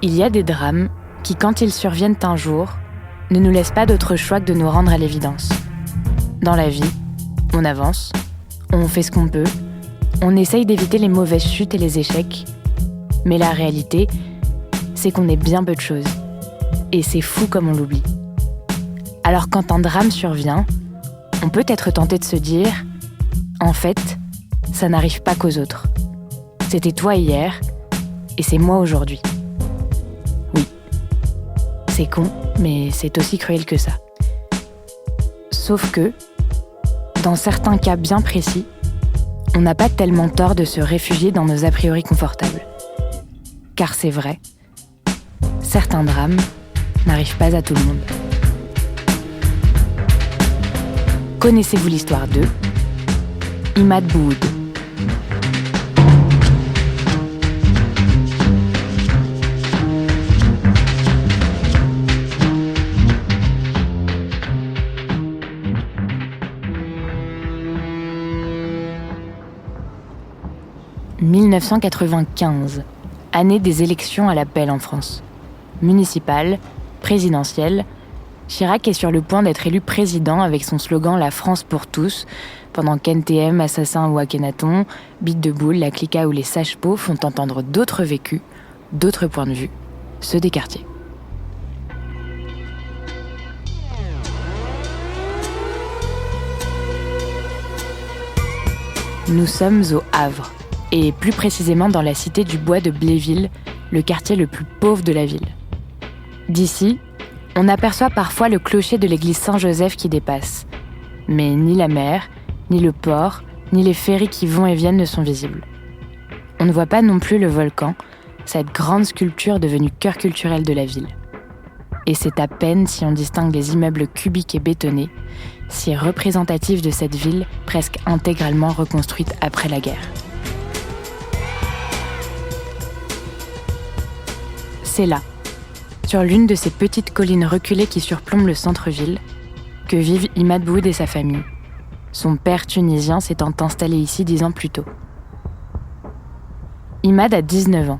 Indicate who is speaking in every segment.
Speaker 1: Il y a des drames qui, quand ils surviennent un jour, ne nous laissent pas d'autre choix que de nous rendre à l'évidence. Dans la vie, on avance, on fait ce qu'on peut, on essaye d'éviter les mauvaises chutes et les échecs, mais la réalité, c'est qu'on est bien peu de choses. Et c'est fou comme on l'oublie. Alors quand un drame survient, on peut être tenté de se dire « En fait, ça n'arrive pas qu'aux autres. C'était toi hier, et c'est moi aujourd'hui. » Oui, c'est con, mais c'est aussi cruel que ça. Sauf que, dans certains cas bien précis, on n'a pas tellement tort de se réfugier dans nos a priori confortables. Car c'est vrai, certains drames n'arrivent pas à tout le monde. Connaissez-vous l'histoire de Imad Bououd? « 1995, année des élections à l'appel en France. Municipale, présidentielle, Chirac est sur le point d'être élu président avec son slogan « La France pour tous », pendant qu'NTM, Assassin ou Akhenaton, Bite de Boule, la Clica ou les Sages-Peaux font entendre d'autres vécus, d'autres points de vue, ceux des quartiers. Nous sommes au Havre, et plus précisément dans la cité du Bois de Bléville, le quartier le plus pauvre de la ville. D'ici, on aperçoit parfois le clocher de l'église Saint-Joseph qui dépasse. Mais ni la mer, ni le port, ni les ferries qui vont et viennent ne sont visibles. On ne voit pas non plus le volcan, cette grande sculpture devenue cœur culturel de la ville. Et c'est à peine si on distingue les immeubles cubiques et bétonnés, si représentatifs de cette ville presque intégralement reconstruite après la guerre. C'est là, sur l'une de ces petites collines reculées qui surplombent le centre-ville, que vivent Imad Bououd et sa famille. Son père tunisien s'étant installé ici 10 ans plus tôt. Imad a 19 ans.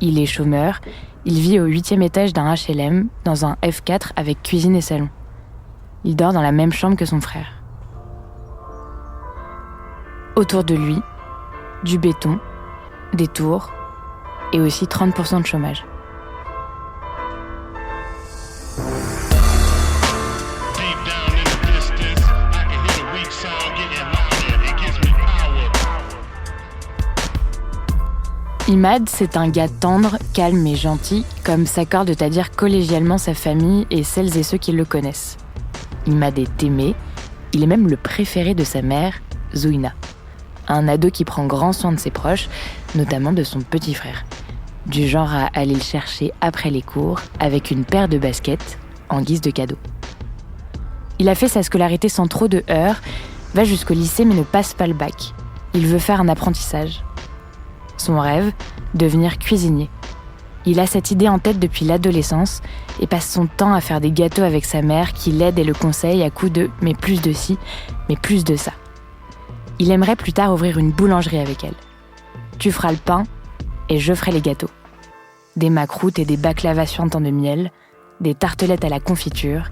Speaker 1: Il est chômeur, il vit au 8e étage d'un HLM, dans un F4 avec cuisine et salon. Il dort dans la même chambre que son frère. Autour de lui, du béton, des tours et aussi 30% de chômage. Imad, c'est un gars tendre, calme et gentil, comme s'accorde à dire collégialement sa famille et celles et ceux qui le connaissent. Imad est aimé, il est même le préféré de sa mère, Zouina, un ado qui prend grand soin de ses proches, notamment de son petit frère, du genre à aller le chercher après les cours avec une paire de baskets en guise de cadeau. Il a fait sa scolarité sans trop de heurts, va jusqu'au lycée mais ne passe pas le bac. Il veut faire un apprentissage. Son rêve, devenir cuisinier. Il a cette idée en tête depuis l'adolescence et passe son temps à faire des gâteaux avec sa mère qui l'aide et le conseille à coups de « mais plus de ci, mais plus de ça ». Il aimerait plus tard ouvrir une boulangerie avec elle. Tu feras le pain et je ferai les gâteaux. Des macroutes et des baklavas suintants de miel, des tartelettes à la confiture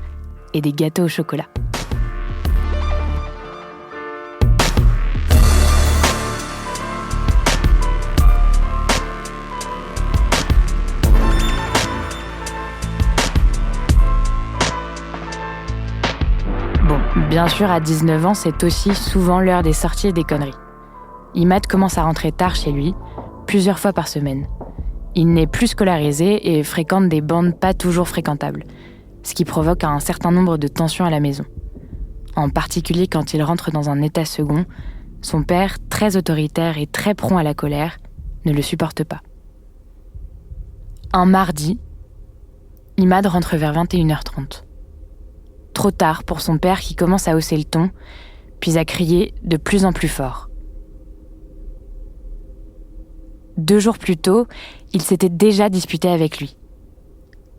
Speaker 1: et des gâteaux au chocolat. Bien sûr, à 19 ans, c'est aussi souvent l'heure des sorties et des conneries. Imad commence à rentrer tard chez lui, plusieurs fois par semaine. Il n'est plus scolarisé et fréquente des bandes pas toujours fréquentables, ce qui provoque un certain nombre de tensions à la maison. En particulier quand il rentre dans un état second, son père, très autoritaire et très prompt à la colère, ne le supporte pas. Un mardi, Imad rentre vers 21h30. Trop tard pour son père qui commence à hausser le ton, puis à crier de plus en plus fort. 2 jours plus tôt, il s'était déjà disputé avec lui.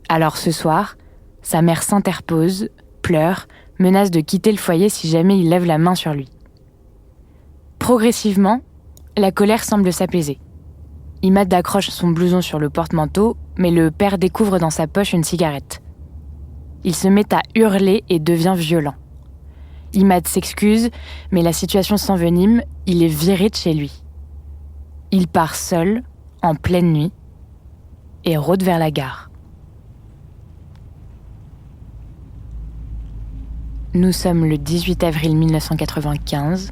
Speaker 1: Alors ce soir, sa mère s'interpose, pleure, menace de quitter le foyer si jamais il lève la main sur lui. Progressivement, la colère semble s'apaiser. Imad accroche son blouson sur le porte-manteau, mais le père découvre dans sa poche une cigarette. Il se met à hurler et devient violent. Imad s'excuse, mais la situation s'envenime, il est viré de chez lui. Il part seul, en pleine nuit, et rôde vers la gare. Nous sommes le 18 avril 1995.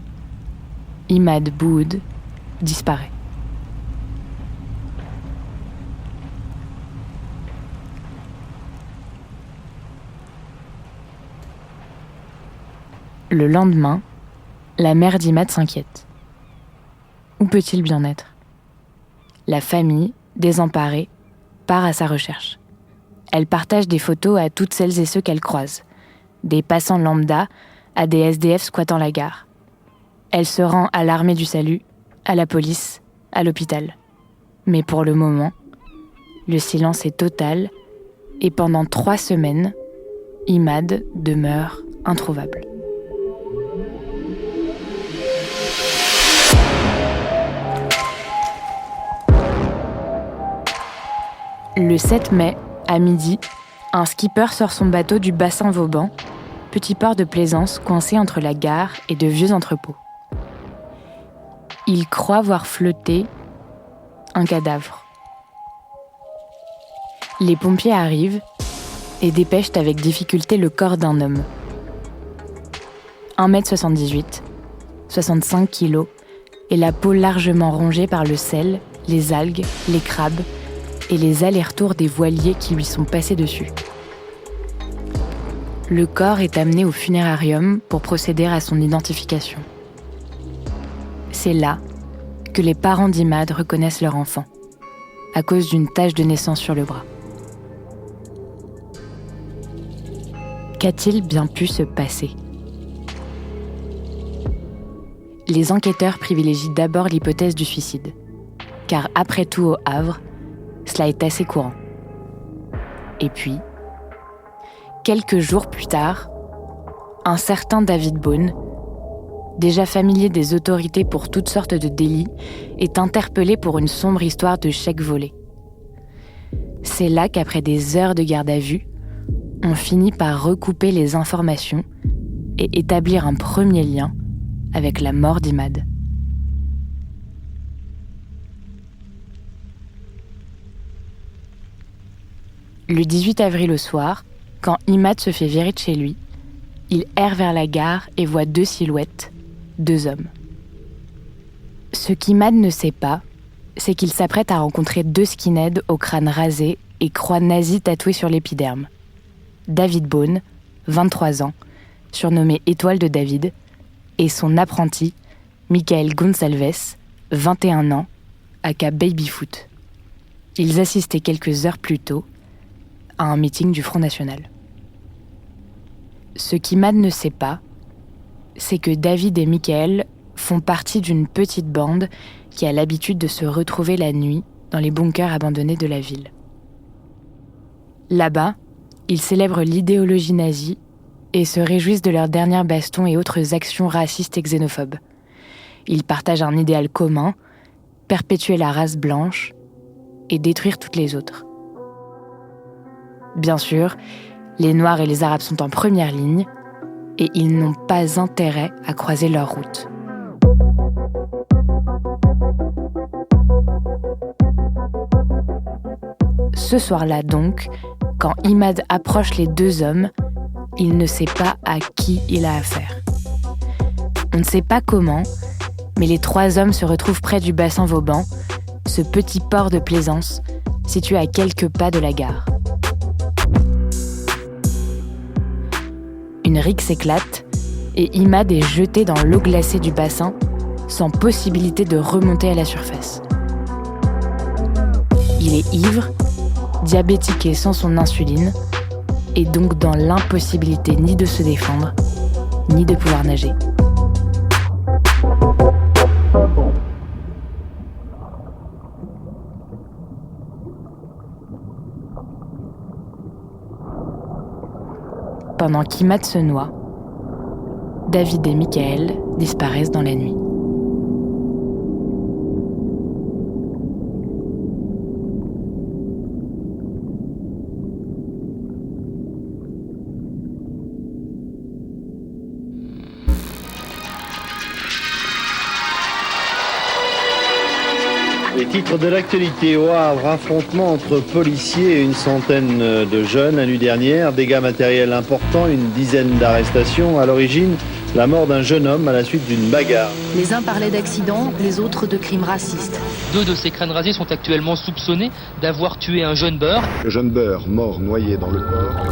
Speaker 1: Imad Bouhoud disparaît. Le lendemain, la mère d'Imad s'inquiète. Où peut-il bien être ? La famille, désemparée, part à sa recherche. Elle partage des photos à toutes celles et ceux qu'elle croise. Des passants lambda à des SDF squattant la gare. Elle se rend à l'armée du salut, à la police, à l'hôpital. Mais pour le moment, le silence est total et pendant 3 semaines, Imad demeure introuvable. Le 7 mai, à midi, un skipper sort son bateau du bassin Vauban, petit port de plaisance coincé entre la gare et de vieux entrepôts. Il croit voir flotter un cadavre. Les pompiers arrivent et dépêchent avec difficulté le corps d'un homme. 1m78, 65 kg, et la peau largement rongée par le sel, les algues, les crabes et les allers-retours des voiliers qui lui sont passés dessus. Le corps est amené au funérarium pour procéder à son identification. C'est là que les parents d'Imad reconnaissent leur enfant, à cause d'une tache de naissance sur le bras. Qu'a-t-il bien pu se passer ? Les enquêteurs privilégient d'abord l'hypothèse du suicide, car après tout au Havre, cela est assez courant. Et puis, quelques jours plus tard, un certain David Beaune, déjà familier des autorités pour toutes sortes de délits, est interpellé pour une sombre histoire de chèque volé. C'est là qu'après des heures de garde à vue, on finit par recouper les informations et établir un premier lien avec la mort d'Imad. Le 18 avril au soir, quand Imad se fait virer de chez lui, il erre vers la gare et voit 2 silhouettes, 2 hommes. Ce qu'Imad ne sait pas, c'est qu'il s'apprête à rencontrer 2 skinheads au crâne rasé et croix nazie tatouée sur l'épiderme. David Beaune, 23 ans, surnommé Étoile de David, et son apprenti, Michael Gonçalves, 21 ans, aka Babyfoot. Ils assistaient quelques heures plus tôt à un meeting du Front National. Ce qu'Imad ne sait pas, c'est que David et Michael font partie d'une petite bande qui a l'habitude de se retrouver la nuit dans les bunkers abandonnés de la ville. Là-bas, ils célèbrent l'idéologie nazie et se réjouissent de leurs dernières bastons et autres actions racistes et xénophobes. Ils partagent un idéal commun, perpétuer la race blanche et détruire toutes les autres. Bien sûr, les Noirs et les Arabes sont en première ligne et ils n'ont pas intérêt à croiser leurs routes. Ce soir-là donc, quand Imad approche les 2 hommes, il ne sait pas à qui il a affaire. On ne sait pas comment, mais les 3 hommes se retrouvent près du bassin Vauban, ce petit port de plaisance situé à quelques pas de la gare. Une rixe éclate et Imad est jeté dans l'eau glacée du bassin sans possibilité de remonter à la surface. Il est ivre, diabétique et sans son insuline, et donc dans l'impossibilité ni de se défendre, ni de pouvoir nager. Pendant qu'Imad se noie, David et Michael disparaissent dans la nuit.
Speaker 2: titres de l'actualité au Havre, affrontement entre policiers et une centaine de jeunes la nuit dernière, dégâts matériels importants, une dizaine d'arrestations. À l'origine, la mort d'un jeune homme à la suite d'une bagarre.
Speaker 3: Les uns parlaient d'accident, les autres de crimes racistes.
Speaker 4: 2 de ces crânes rasés sont actuellement soupçonnés d'avoir tué un jeune beurre.
Speaker 5: Le jeune beurre mort noyé dans le port.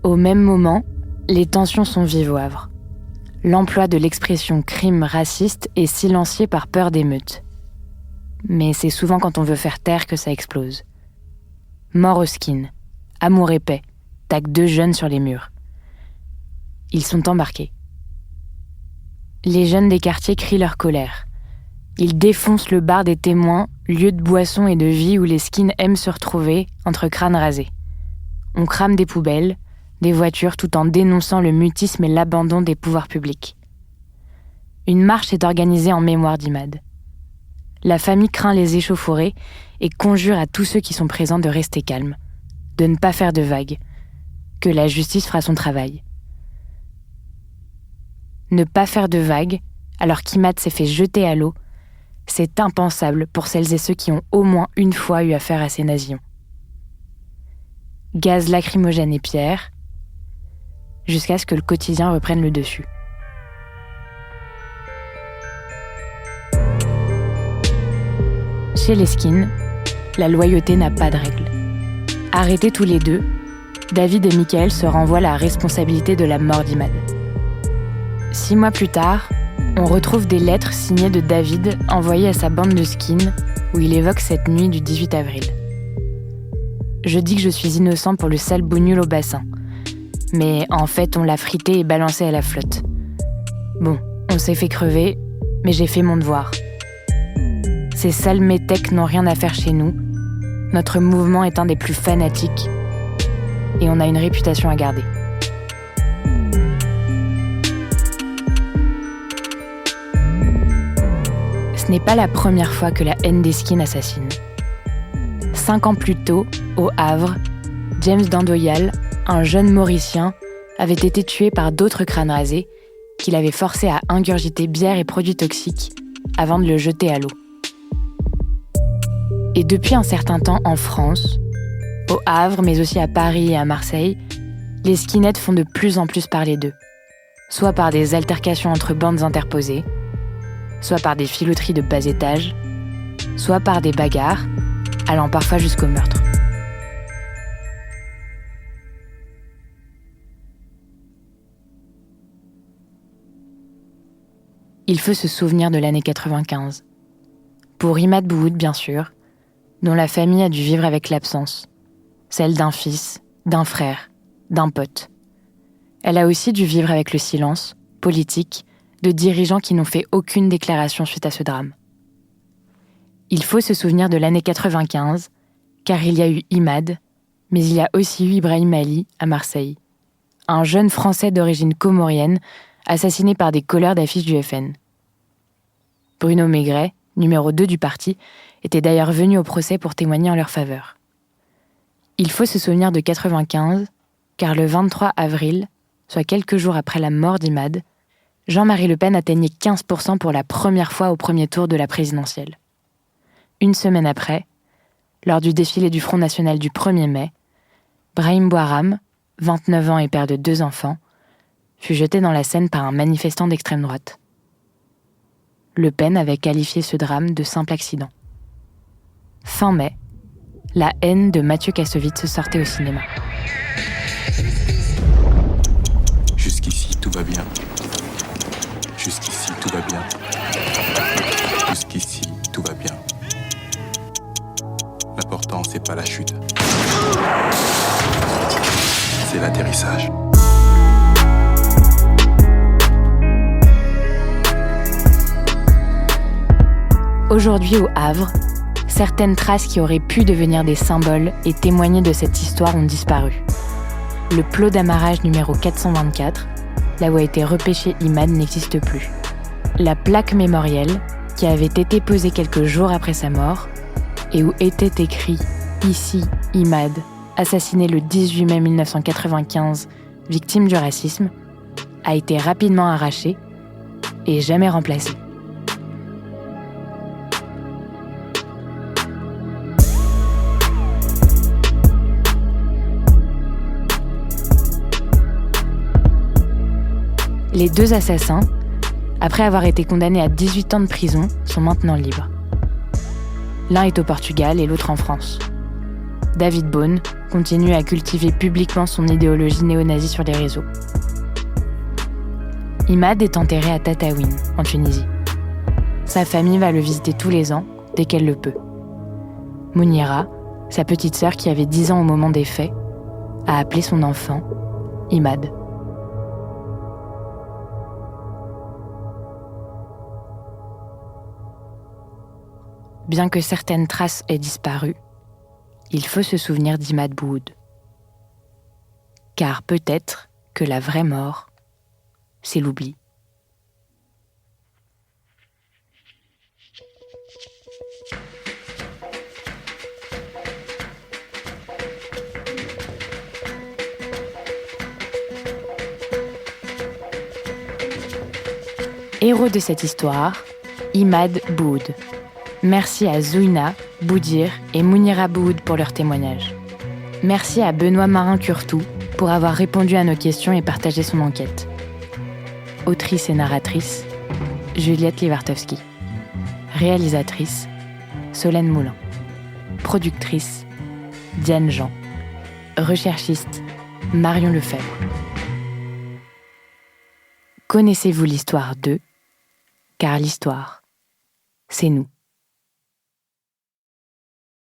Speaker 1: Au même moment, les tensions sont vives au Havre. L'emploi de l'expression « crime raciste » est silencié par peur d'émeutes. Mais c'est souvent quand on veut faire taire que ça explose. Mort au skin, amour et paix, taguent 2 jeunes sur les murs. Ils sont embarqués. Les jeunes des quartiers crient leur colère. Ils défoncent le bar des témoins, lieu de boisson et de vie où les skins aiment se retrouver entre crânes rasés. On crame des poubelles, des voitures, tout en dénonçant le mutisme et l'abandon des pouvoirs publics. Une marche est organisée en mémoire d'Imad. La famille craint les échauffourées et conjure à tous ceux qui sont présents de rester calmes, de ne pas faire de vagues, que la justice fera son travail. Ne pas faire de vagues, alors qu'Imad s'est fait jeter à l'eau, c'est impensable pour celles et ceux qui ont au moins une fois eu affaire à ces nazions. Gaz lacrymogène et pierres, jusqu'à ce que le quotidien reprenne le dessus. Chez les skins, la loyauté n'a pas de règle. Arrêtés tous les 2, David et Michael se renvoient la responsabilité de la mort d'Imad. 6 mois plus tard, on retrouve des lettres signées de David envoyées à sa bande de skins où il évoque cette nuit du 18 avril. Je dis que je suis innocent pour le sale bougnoul au bassin. Mais en fait, on l'a frité et balancé à la flotte. Bon, on s'est fait crever, mais j'ai fait mon devoir. Ces sales métèques n'ont rien à faire chez nous. Notre mouvement est un des plus fanatiques. Et on a une réputation à garder. Ce n'est pas la première fois que la haine des skins assassine. 5 ans plus tôt, au Havre, James Dandoyal, un jeune Mauricien, avait été tué par d'autres crânes rasés qu'il avait forcé à ingurgiter bière et produits toxiques avant de le jeter à l'eau. Et depuis un certain temps en France, au Havre, mais aussi à Paris et à Marseille, les skinheads font de plus en plus parler d'eux. Soit par des altercations entre bandes interposées, soit par des filouteries de bas étage, soit par des bagarres, allant parfois jusqu'au meurtre. Il faut se souvenir de l'année 95. Pour Imad Bouhoud, bien sûr, dont la famille a dû vivre avec l'absence, celle d'un fils, d'un frère, d'un pote. Elle a aussi dû vivre avec le silence, politique, de dirigeants qui n'ont fait aucune déclaration suite à ce drame. Il faut se souvenir de l'année 95, car il y a eu Imad, mais il y a aussi eu Ibrahim Ali à Marseille, un jeune Français d'origine comorienne assassiné par des colleurs d'affiches du FN. Bruno Maigret, numéro 2 du parti, était d'ailleurs venu au procès pour témoigner en leur faveur. Il faut se souvenir de 95, car le 23 avril, soit quelques jours après la mort d'Imad, Jean-Marie Le Pen atteignait 15% pour la première fois au premier tour de la présidentielle. Une semaine après, lors du défilé du Front National du 1er mai, Brahim Bouharam, 29 ans et père de 2 enfants, fut jeté dans la Seine par un manifestant d'extrême droite. Le Pen avait qualifié ce drame de simple accident. Fin mai, La haine de Mathieu Kassovitz sortait au cinéma.
Speaker 6: Jusqu'ici, tout va bien. Jusqu'ici, tout va bien. Jusqu'ici, tout va bien. L'important, c'est pas la chute. C'est l'atterrissage.
Speaker 1: Aujourd'hui au Havre, certaines traces qui auraient pu devenir des symboles et témoigner de cette histoire ont disparu. Le plot d'amarrage numéro 424, là où a été repêché Imad, n'existe plus. La plaque mémorielle, qui avait été posée quelques jours après sa mort, et où était écrit « Ici, Imad, assassiné le 18 mai 1995, victime du racisme, a été rapidement arraché et jamais remplacé. Les deux assassins, après avoir été condamnés à 18 ans de prison, sont maintenant libres. L'un est au Portugal et l'autre en France. David Bohn continue à cultiver publiquement son idéologie néo-nazie sur les réseaux. Imad est enterré à Tataouine, en Tunisie. Sa famille va le visiter tous les ans, dès qu'elle le peut. Mounira, sa petite sœur qui avait 10 ans au moment des faits, a appelé son enfant Imad. Bien que certaines traces aient disparu, il faut se souvenir d'Imad Bouhoud. Car peut-être que la vraie mort, c'est l'oubli. Héros de cette histoire, Imad Bouhoud. Merci à Zouina, Boudir et Mounira Bouhoud pour leur témoignage. Merci à Benoît Marin-Curtou pour avoir répondu à nos questions et partagé son enquête. Autrice et narratrice, Juliette Livartowski. Réalisatrice, Solène Moulin. Productrice, Diane Jean. Recherchiste, Marion Lefebvre. Connaissez-vous l'histoire d'eux ? Car l'histoire, c'est nous.